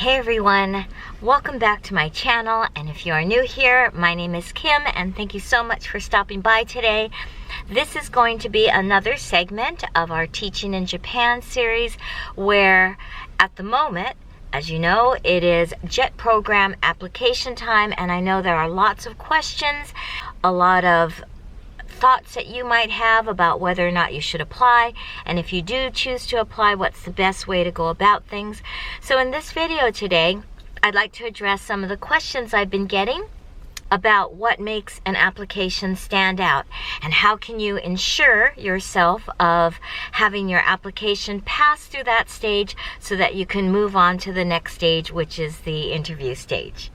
Hey everyone, welcome back to my channel, and if you are new here, my name is Kim and thank you so much for stopping by today. This is going to be another segment of our Teaching in Japan series where at the moment, as you know, it is JET program application time, and I know there are lots of questions, a lot of thoughts that you might have about whether or not you should apply, and if you do choose to apply, what's the best way to go about things. So in this video today, I'd like to address some of the questions I've been getting about what makes an application stand out and how can you ensure yourself of having your application pass through that stage so that you can move on to the next stage, which is the interview stage.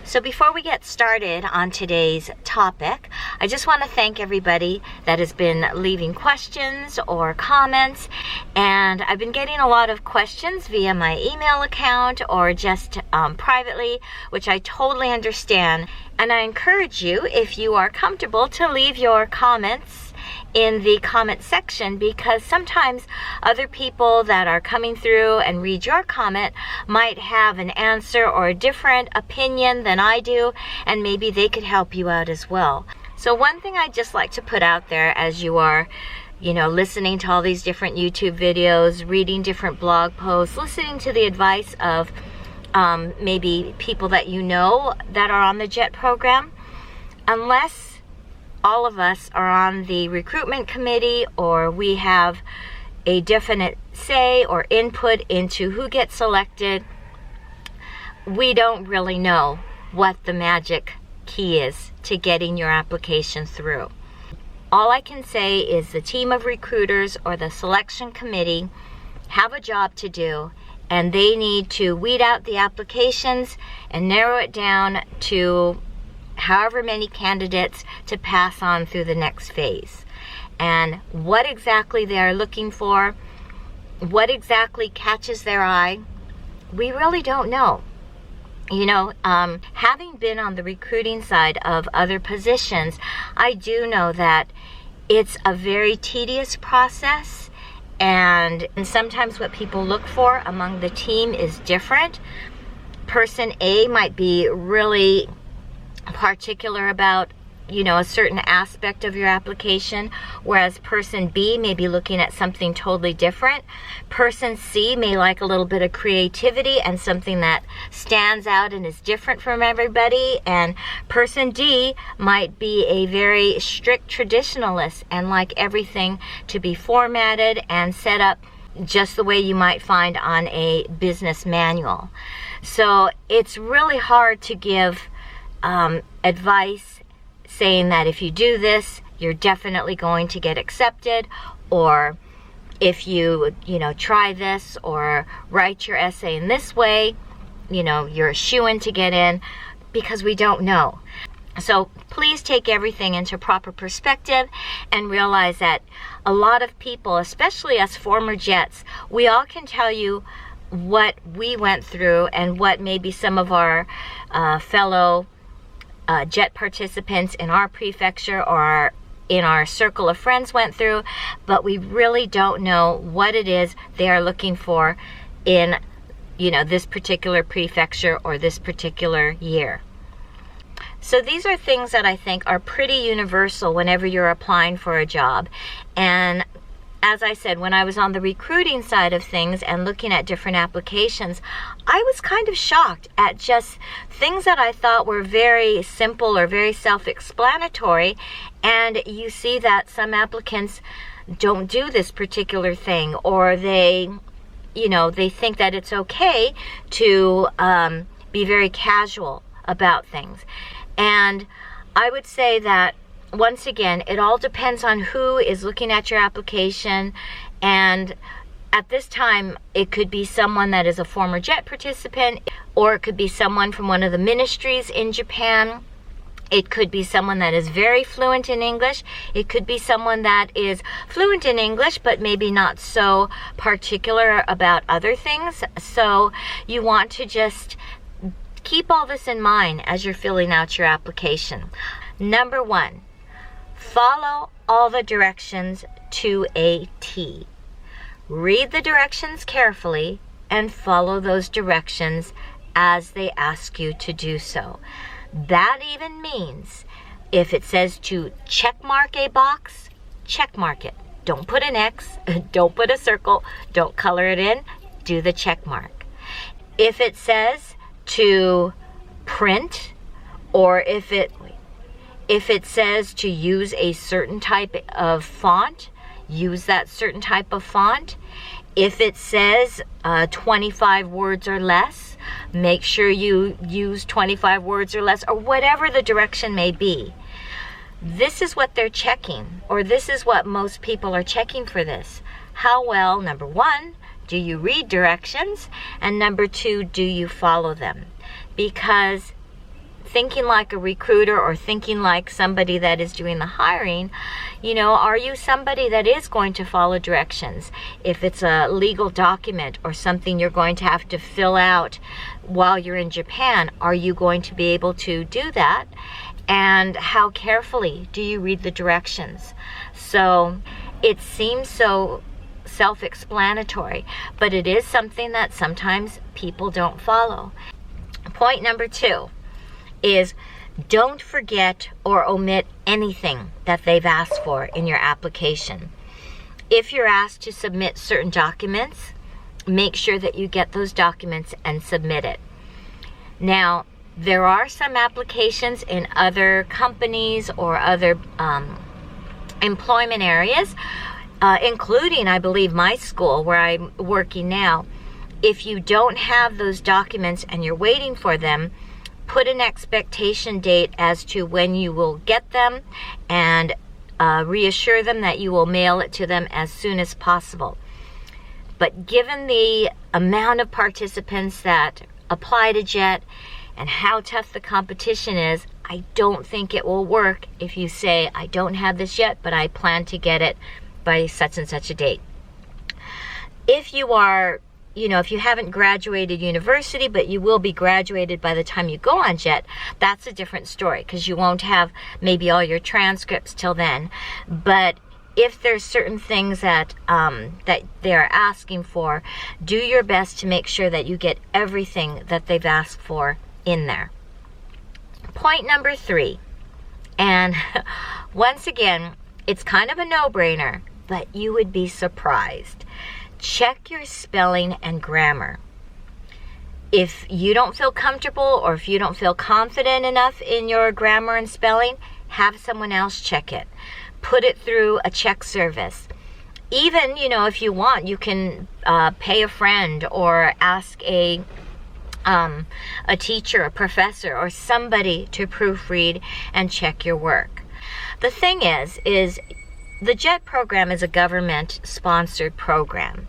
So before we get started on today's topic, I just want to thank everybody that has been leaving questions or comments, and I've been getting a lot of questions via my email account or just privately, which I totally understand, and I encourage you, if you are comfortable, to leave your comments in the comment section, because sometimes other people that are coming through and read your comment might have an answer or a different opinion than I do, and maybe they could help you out as well. So one thing I'd just like to put out there as you are listening to all these different YouTube videos, reading different blog posts, listening to the advice of maybe people that you know that are on the JET program, unless all of us are on the recruitment committee or we have a definite say or input into who gets selected, we don't really know what the magic key is to getting your application through. All I can say is the team of recruiters or the selection committee have a job to do, and they need to weed out the applications and narrow it down to however many candidates to pass on through the next phase. And what exactly they are looking for, what exactly catches their eye, we really don't know. Having been on the recruiting side of other positions, I do know that it's a very tedious process, and sometimes what people look for among the team is different. Person A might be really particular about a certain aspect of your application, whereas person B may be looking at something totally different. Person C may like a little bit of creativity and something that stands out and is different from everybody, and person D might be a very strict traditionalist and like everything to be formatted and set up just the way you might find on a business manual. So it's really hard to give advice saying that if you do this, you're definitely going to get accepted, or if you try this or write your essay in this way, you're a shoo-in to get in, because we don't know. So please take everything into proper perspective and realize that a lot of people, especially us former JETs, we all can tell you what we went through and what maybe some of our fellow JET participants in our prefecture or in our circle of friends went through, but we really don't know what it is they are looking for in this particular prefecture or this particular year. So these are things that I think are pretty universal whenever you're applying for a job. And as I said, when I was on the recruiting side of things and looking at different applications, I was kind of shocked at just things that I thought were very simple or very self-explanatory, and you see that some applicants don't do this particular thing, or they think that it's okay to be very casual about things. And I would say that once again, it all depends on who is looking at your application, and at this time, it could be someone that is a former JET participant, or it could be someone from one of the ministries in Japan. It could be someone that is very fluent in English. It could be someone that is fluent in English, but maybe not so particular about other things. So you want to just keep all this in mind as you're filling out your application. Number one, follow all the directions to a T. Read the directions carefully and follow those directions as they ask you to do so. That even means if it says to check mark a box, check mark it. Don't put an X, don't put a circle, don't color it in, do the check mark. If it says to print, or if it says to use a certain type of font, use that certain type of font. If it says 25 words or less, make sure you use 25 words or less, or whatever the direction may be. This is what they're checking, or this is what most people are checking for this. How well, number one, do you read directions? And number two, do you follow them? Because thinking like a recruiter or thinking like somebody that is doing the hiring, are you somebody that is going to follow directions? If it's a legal document or something you're going to have to fill out while you're in Japan, are you going to be able to do that? And how carefully do you read the directions? So it seems so self-explanatory, but it is something that sometimes people don't follow. Point number two is don't forget or omit anything that they've asked for in your application. If you're asked to submit certain documents, make sure that you get those documents and submit it. Now, there are some applications in other companies or other employment areas, including, I believe, my school where I'm working now. If you don't have those documents and you're waiting for them, put an expectation date as to when you will get them, and reassure them that you will mail it to them as soon as possible. But given the amount of participants that apply to JET and how tough the competition is, I don't think it will work if you say, I don't have this yet, but I plan to get it by such and such a date. If you are, if you haven't graduated university, but you will be graduated by the time you go on JET, that's a different story, because you won't have maybe all your transcripts till then. But if there's certain things that they're asking for, do your best to make sure that you get everything that they've asked for in there. Point number three, and once again, it's kind of a no-brainer, but you would be surprised. Check your spelling and grammar. If you don't feel comfortable, or if you don't feel confident enough in your grammar and spelling, have someone else check it. Put it through a check service. Even, if you want, you can pay a friend or ask a teacher, a professor, or somebody to proofread and check your work. The thing is the JET program is a government-sponsored program.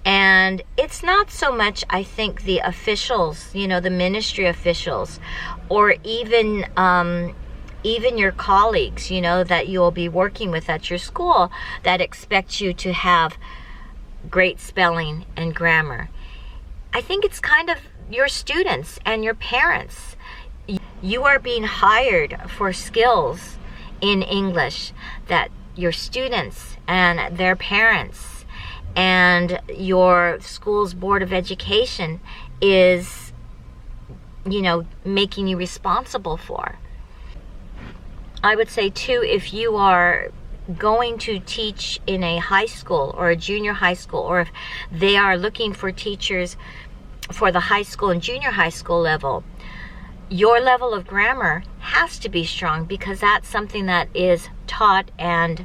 And it's not so much, I think, the officials, the ministry officials, or even your colleagues, that you'll be working with at your school, that expect you to have great spelling and grammar. I think it's kind of your students and your parents. You are being hired for skills in English that your students and their parents and your school's Board of Education is, making you responsible for. I would say too, if you are going to teach in a high school or a junior high school, or if they are looking for teachers for the high school and junior high school level, your level of grammar has to be strong, because that's something that is taught and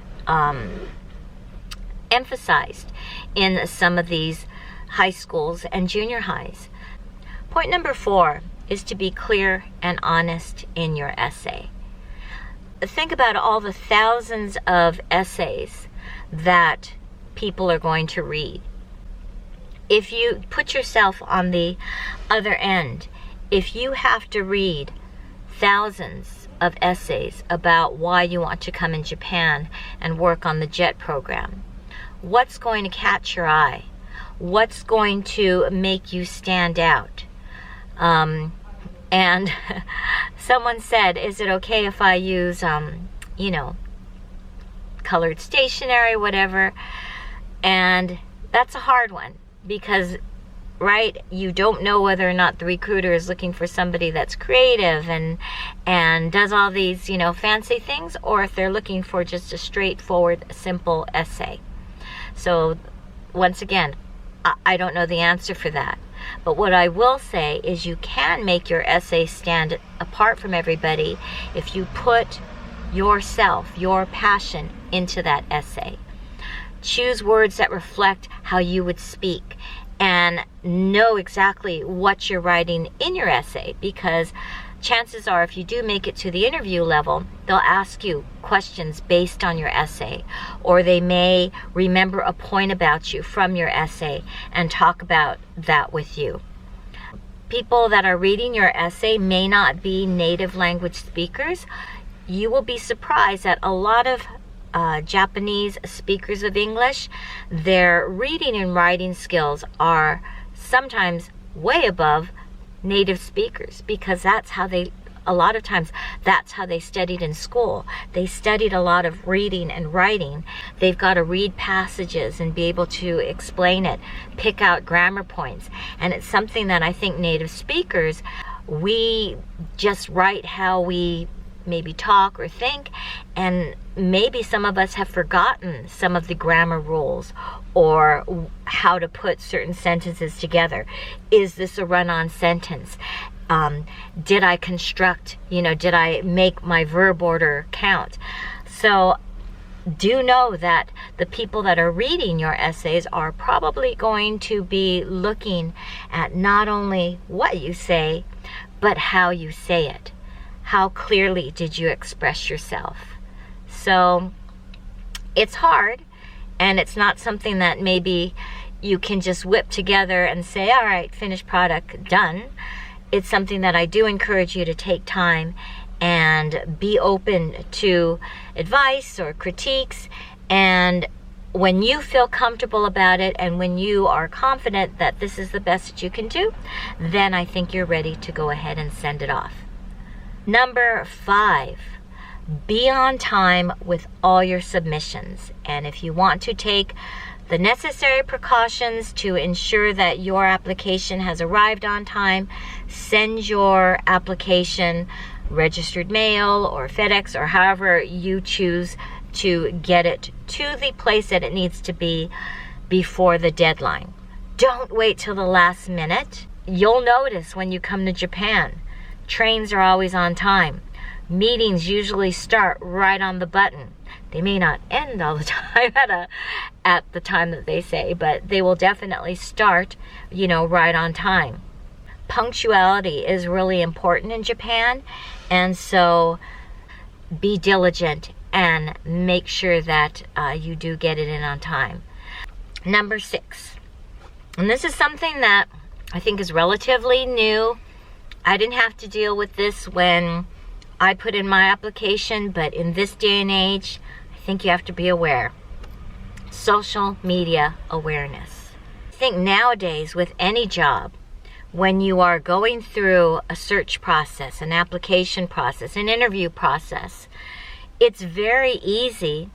emphasized in some of these high schools and junior highs. Point number 4 is to be clear and honest in your essay. Think about all the thousands of essays that people are going to read. If you put yourself on the other end, if you have to read thousands of essays about why you want to come in Japan and work on the JET program, what's going to catch your eye? What's going to make you stand out? And someone said, is it okay if I use, colored stationery, whatever? And that's a hard one, because right? You don't know whether or not the recruiter is looking for somebody that's creative and does all these, fancy things, or if they're looking for just a straightforward, simple essay. So once again, I don't know the answer for that. But what I will say is you can make your essay stand apart from everybody if you put yourself, your passion into that essay. Choose words that reflect how you would speak and know exactly what you're writing in your essay, because chances are if you do make it to the interview level, they'll ask you questions based on your essay, or they may remember a point about you from your essay and talk about that with you. People that are reading your essay may not be native language speakers. You will be surprised that a lot of Japanese speakers of English, their reading and writing skills are sometimes way above native speakers, because a lot of times that's how they studied in school. They studied a lot of reading and writing. They've got to read passages and be able to explain it, pick out grammar points. And it's something that I think native speakers, we just write how we maybe talk or think, and maybe some of us have forgotten some of the grammar rules or how to put certain sentences together. Is this a run-on sentence? Did I construct, did I make my verb order count? So do know that the people that are reading your essays are probably going to be looking at not only what you say, but how you say it. How clearly did you express yourself? So it's hard, and it's not something that maybe you can just whip together and say, all right, finished product, done. It's something that I do encourage you to take time and be open to advice or critiques. And when you feel comfortable about it and when you are confident that this is the best that you can do, then I think you're ready to go ahead and send it off. Number 5, be on time with all your submissions. And if you want to take the necessary precautions to ensure that your application has arrived on time, send your application registered mail or FedEx or however you choose to get it to the place that it needs to be before the deadline. Don't wait till the last minute. You'll notice when you come to Japan, trains are always on time. Meetings usually start right on the button. They may not end all the time at the time that they say, but they will definitely start, right on time. Punctuality is really important in Japan, and so be diligent and make sure that you do get it in on time. Number 6, and this is something that I think is relatively new. I didn't have to deal with this when I put in my application, but in this day and age, I think you have to be aware. Social media awareness. I think nowadays with any job, when you are going through a search process, an application process, an interview process, it's very easy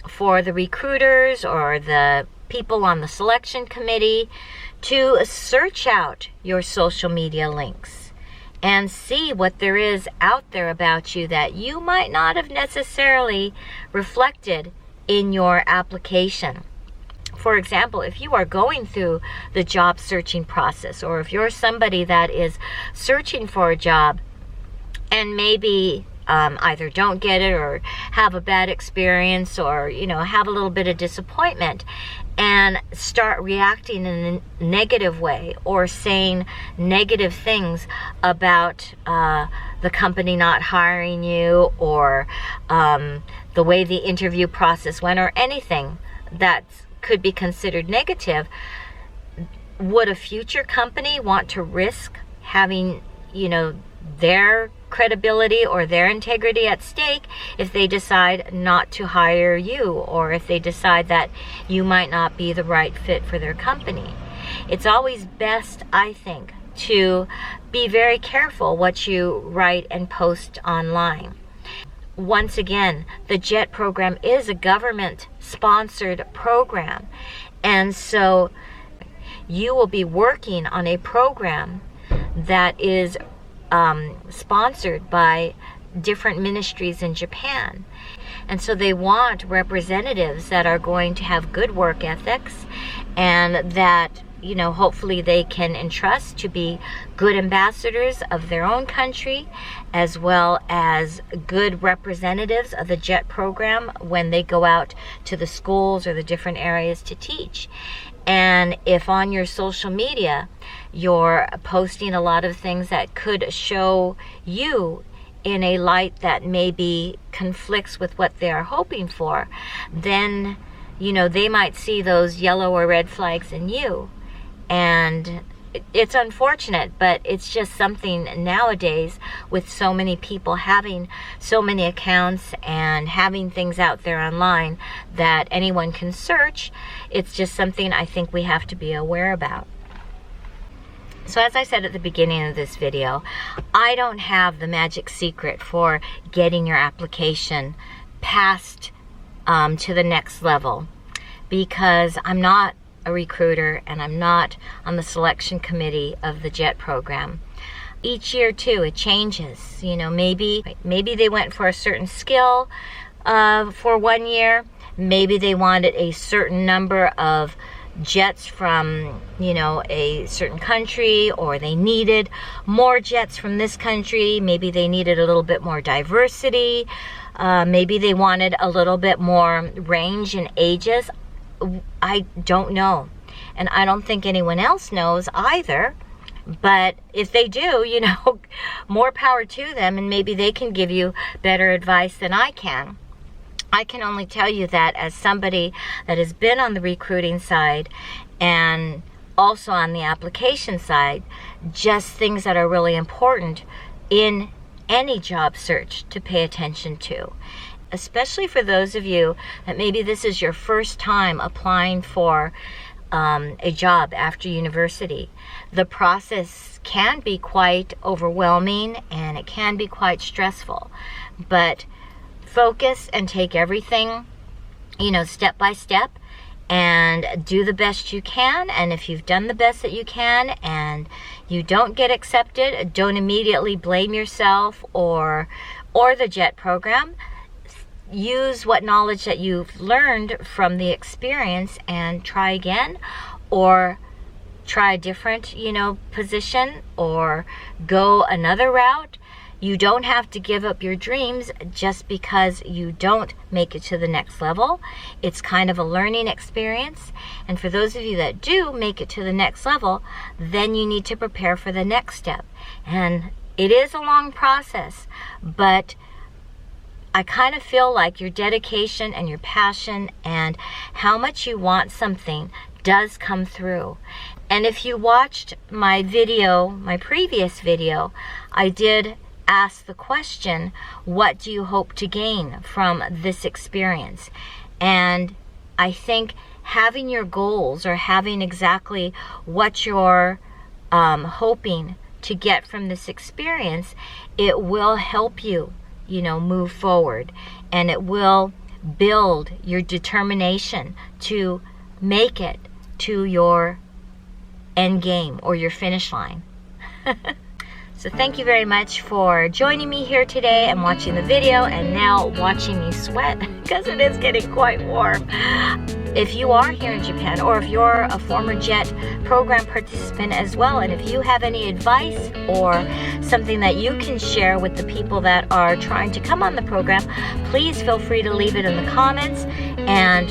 for the recruiters or the people on the selection committee to search out your social media links and see what there is out there about you that you might not have necessarily reflected in your application. For example, if you are going through the job searching process, or if you're somebody that is searching for a job and maybe either don't get it or have a bad experience or, have a little bit of disappointment and start reacting in a negative way or saying negative things about the company not hiring you or the way the interview process went or anything that could be considered negative, would a future company want to risk having, their credibility or their integrity at stake if they decide not to hire you, or if they decide that you might not be the right fit for their company? It's always best, I think, to be very careful what you write and post online. Once again, the JET program is a government-sponsored program, and so you will be working on a program that is sponsored by different ministries in Japan. And so they want representatives that are going to have good work ethics, and that, you know, hopefully they can entrust to be good ambassadors of their own country, as well as good representatives of the JET program when they go out to the schools or the different areas to teach. And if on your social media you're posting a lot of things that could show you in a light that maybe conflicts with what they are hoping for, then, you know, they might see those yellow or red flags in you. And it's unfortunate, but it's just something nowadays with so many people having so many accounts and having things out there online that anyone can search. It's just something I think we have to be aware about. So as I said at the beginning of this video, I don't have the magic secret for getting your application passed to the next level, because I'm not a recruiter and I'm not on the selection committee of the JET program. Each year too, it changes. You know, maybe they went for a certain skill for 1 year. Maybe they wanted a certain number of jets from, you know, a certain country, or they needed more jets from this country. Maybe they needed a little bit more diversity. Maybe they wanted a little bit more range in ages. I don't know, and I don't think anyone else knows either. But if they do, you know, more power to them, and maybe they can give you better advice than I can. I can only tell you that as somebody that has been on the recruiting side and also on the application side, just things that are really important in any job search to pay attention to. Especially for those of you that maybe this is your first time applying for a job after university. The process can be quite overwhelming and it can be quite stressful, but focus and take everything, you know, step by step, and do the best you can. And if you've done the best that you can and you don't get accepted, don't immediately blame yourself or the JET program. Use what knowledge that you've learned from the experience and try again, or try a different, you know, position, or go another route. You don't have to give up your dreams just because you don't make it to the next level. It's kind of a learning experience. And for those of you that do make it to the next level, then you need to prepare for the next step. And it is a long process, but I kind of feel like your dedication and your passion and how much you want something does come through. And if you watched my video, my previous video, I did ask the question, what do you hope to gain from this experience? And I think having your goals, or having exactly what you're hoping to get from this experience, it will help you, you know, move forward, and it will build your determination to make it to your end game or your finish line. So thank you very much for joining me here today and watching the video, and now watching me sweat because it is getting quite warm. If you are here in Japan, or if you're a former JET program participant as well, and if you have any advice or something that you can share with the people that are trying to come on the program, please feel free to leave it in the comments and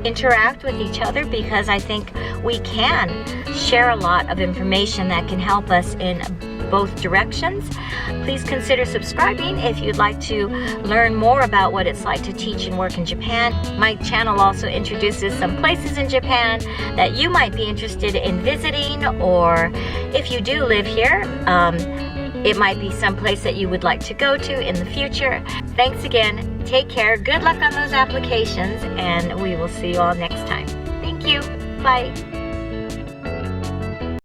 interact with each other, because I think we can share a lot of information that can help us in both directions. Please consider subscribing if you'd like to learn more about what it's like to teach and work in Japan. My channel also introduces some places in Japan that you might be interested in visiting, or if you do live here, it might be some place that you would like to go to in the future. Thanks again. Take care. Good luck on those applications, and we will see you all next time. Thank you. Bye.